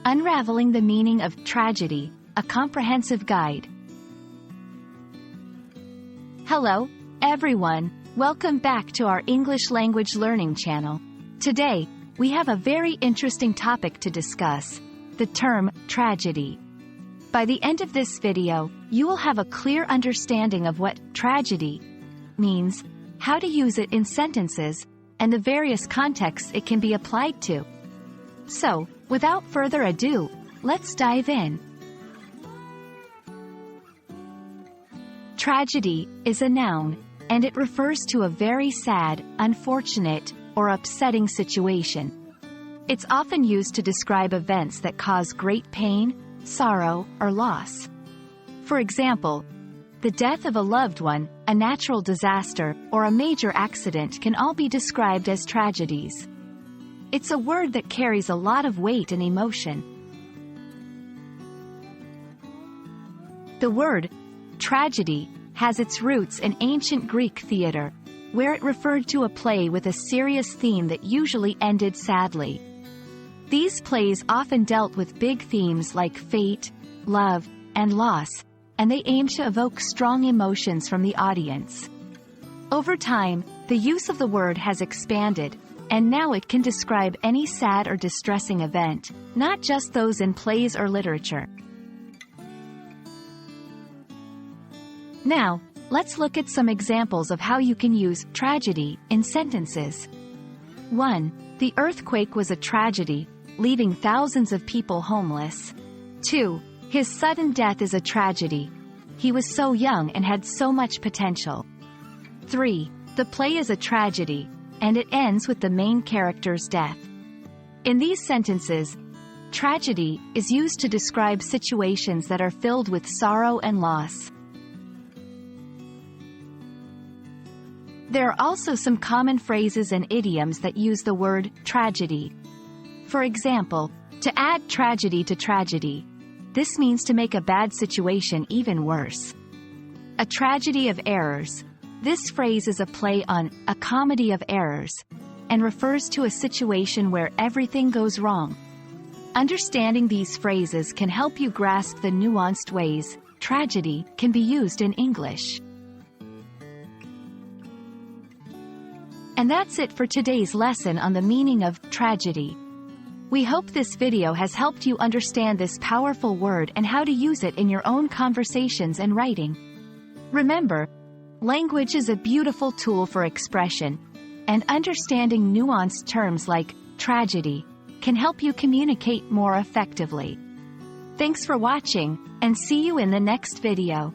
Unraveling the Meaning of Tragedy, a Comprehensive Guide. Hello, everyone. Welcome back to our English language learning channel. Today, we have a very interesting topic to discuss, the term tragedy. By the end of this video, you will have a clear understanding of what tragedy means, how to use it in sentences, and the various contexts it can be applied to. So, without further ado, let's dive in. Tragedy is a noun, and it refers to a very sad, unfortunate, or upsetting situation. It's often used to describe events that cause great pain, sorrow, or loss. For example, the death of a loved one, a natural disaster, or a major accident can all be described as tragedies. It's a word that carries a lot of weight and emotion. The word tragedy has its roots in ancient Greek theater, where it referred to a play with a serious theme that usually ended sadly. These plays often dealt with big themes like fate, love, and loss, and they aimed to evoke strong emotions from the audience. Over time, the use of the word has expanded, and now it can describe any sad or distressing event, not just those in plays or literature. Now, let's look at some examples of how you can use tragedy in sentences. 1. The earthquake was a tragedy, leaving thousands of people homeless. 2. His sudden death is a tragedy. He was so young and had so much potential. 3. The play is a tragedy, and it ends with the main character's death. In these sentences, tragedy is used to describe situations that are filled with sorrow and loss. There are also some common phrases and idioms that use the word tragedy. For example, to add tragedy to tragedy. This means to make a bad situation even worse. A tragedy of errors. This phrase is a play on a comedy of errors, and refers to a situation where everything goes wrong. Understanding these phrases can help you grasp the nuanced ways tragedy can be used in English. And that's it for today's lesson on the meaning of tragedy. We hope this video has helped you understand this powerful word and how to use it in your own conversations and writing. Remember, language is a beautiful tool for expression, and understanding nuanced terms like tragedy can help you communicate more effectively. Thanks for watching, and see you in the next video.